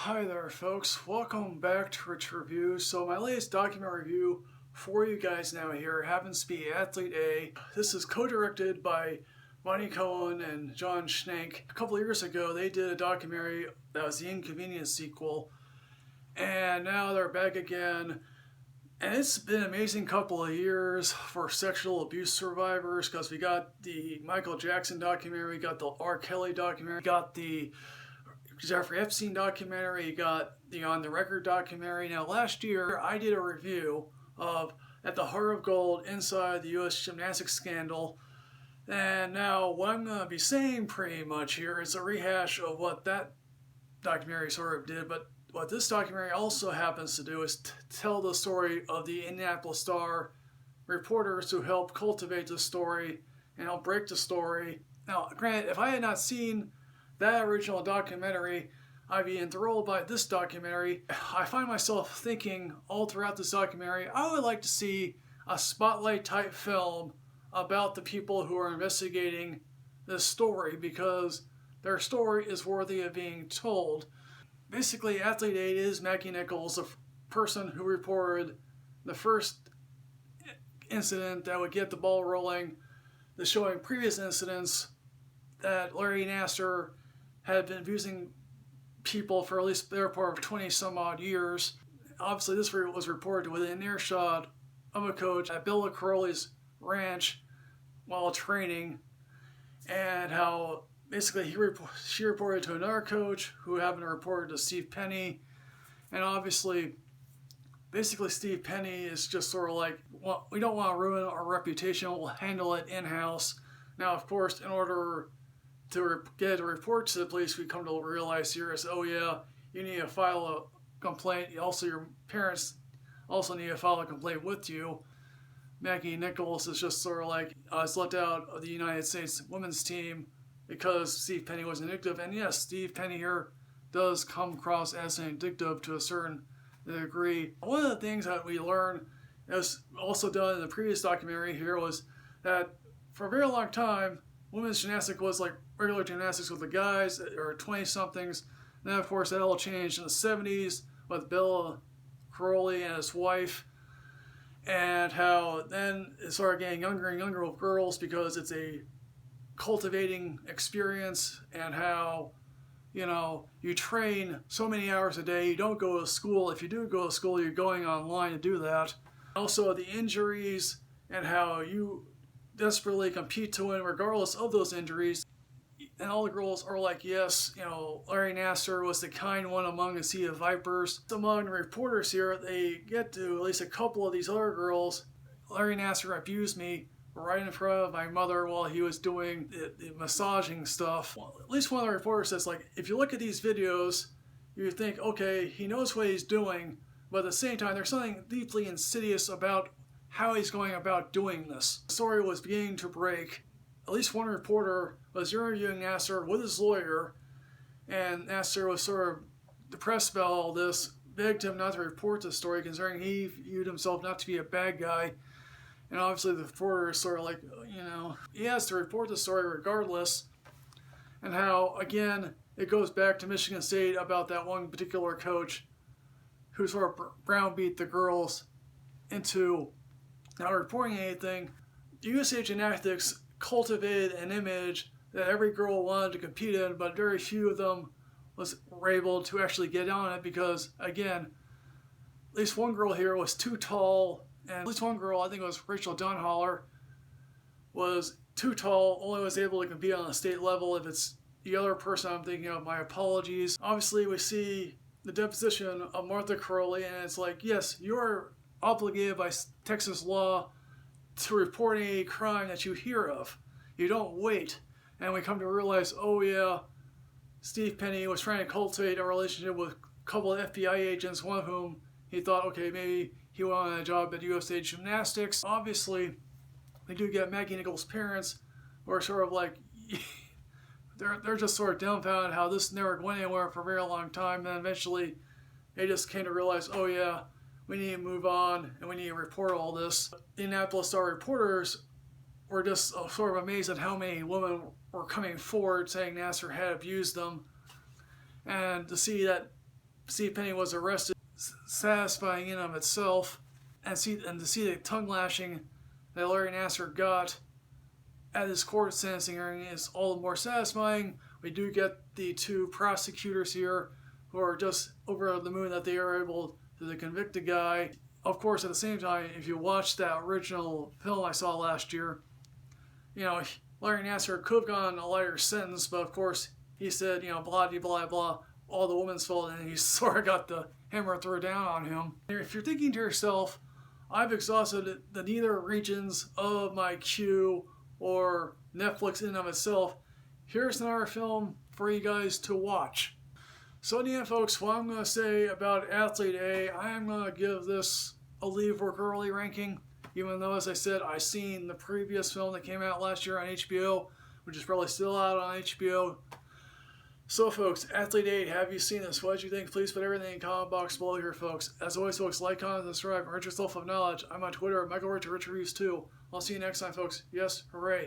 Hi there folks, welcome back to Rich Review. So my latest document review for you guys now here happens to be Athlete A. This is co-directed by Bonnie Cohen and John Schnank. A couple of years ago they did a documentary that was the Inconvenience sequel, and now they're back again. And it's been an amazing couple of years for sexual abuse survivors, because we got the Michael Jackson documentary, we got the R. Kelly documentary, we got the Jeffrey Epstein documentary, you got the On the Record documentary. Now last year I did a review of At the Heart of Gold Inside the U.S. Gymnastics Scandal, and now what I'm going to be saying pretty much here is a rehash of what that documentary sort of did, but what this documentary also happens to do is tell the story of the Indianapolis Star reporters who helped cultivate the story and help break the story. Now granted, if I had not seen that original documentary, I'd be enthralled by this documentary. I find myself thinking all throughout this documentary, I would like to see a spotlight type film about the people who are investigating this story, because their story is worthy of being told. Basically, Athlete 8 is Maggie Nichols, the person who reported the first incident that would get the ball rolling, the showing previous incidents that Larry Nassar had been abusing people for at least their part of 20 some odd years. Obviously this was reported within earshot of a coach at Bill Crowley's ranch while training, and how basically she reported to another coach who happened to report to Steve Penny. And obviously basically Steve Penny is just sort of like, well, we don't want to ruin our reputation, we'll handle it in-house. Now of course, in order to get a report to the police, we come to realize here is, oh yeah, you need to file a complaint. Also, your parents also need to file a complaint with you. Maggie Nichols is just sort of like, is let out of the United States women's team because Steve Penny was vindictive. And yes, Steve Penny here does come across as vindictive to a certain degree. One of the things that we learned, as also done in the previous documentary here, was that for a very long time, women's gymnastics was like regular gymnastics with the guys or 20-somethings. Then, of course, that all changed in the 70s with Bill Crowley and his wife, and how then it started getting younger and younger with girls because it's a cultivating experience, and how, you know, you train so many hours a day, you don't go to school. If you do go to school, you're going online to do that. Also, the injuries and how you desperately compete to win regardless of those injuries. And all the girls are like, yes, you know, Larry Nassar was the kind one among a sea of vipers. Among the reporters here, they get to at least a couple of these other girls. Larry Nassar abused me right in front of my mother while he was doing the massaging stuff. Well, at least one of the reporters says, like, if you look at these videos, you think, okay, he knows what he's doing, but at the same time, there's something deeply insidious about how he's going about doing this. The story was beginning to break. At least one reporter was interviewing Nassar with his lawyer, and Nassar was sort of depressed about all this, begged him not to report the story, considering he viewed himself not to be a bad guy. And obviously the reporter is sort of like, you know, he has to report the story regardless. And how, again, it goes back to Michigan State about that one particular coach who sort of browbeat the girls into not reporting anything. USA Gymnastics cultivated an image that every girl wanted to compete in, but very few of them were able to actually get on it, because, again, at least one girl here was too tall, and at least one girl, I think it was Rachel Dunholler, was too tall, only was able to compete on a state level. If it's the other person I'm thinking of, my apologies. Obviously, we see the deposition of Martha Crowley, and it's like, yes, you're obligated by Texas law to report any crime that you hear of. You don't wait. And we come to realize, oh yeah, Steve Penny was trying to cultivate a relationship with a couple of FBI agents, one of whom he thought, okay, maybe he wanted a job at USA Gymnastics. Obviously, we do get Maggie Nichols' parents, who are sort of like, they're just sort of dumbfounded how this never went anywhere for a very long time. And then eventually, they just came to realize, oh yeah, we need to move on and we need to report all this. The Indianapolis Star reporters were just sort of amazed at how many women were coming forward saying Nassar had abused them. And to see that see Penny was arrested, satisfying in of itself, and to see the tongue lashing that Larry Nassar got at his court sentencing hearing is all the more satisfying. We do get the two prosecutors here who are just over the moon that they are able to convict the guy. Of course, at the same time, if you watch that original film I saw last year, Larry Nassar could have gotten a lighter sentence, but of course he said, blah, blah, blah, all the woman's fault, and he sort of got the hammer thrown down on him. If you're thinking to yourself, I've exhausted the nether regions of my queue or Netflix in and of itself, here's another film for you guys to watch. So in the end, folks, what I'm going to say about Athlete A, I am going to give this a Leave Work Early ranking, even though, as I said, I've seen the previous film that came out last year on HBO, which is probably still out on HBO. So, folks, Athlete 8, have you seen this? What did you think? Please put everything in the comment box below here, folks. As always, folks, like, comment, subscribe, and enrich yourself with knowledge. I'm on Twitter at Michael Rich Reviews 2. I'll see you next time, folks. Yes, hooray.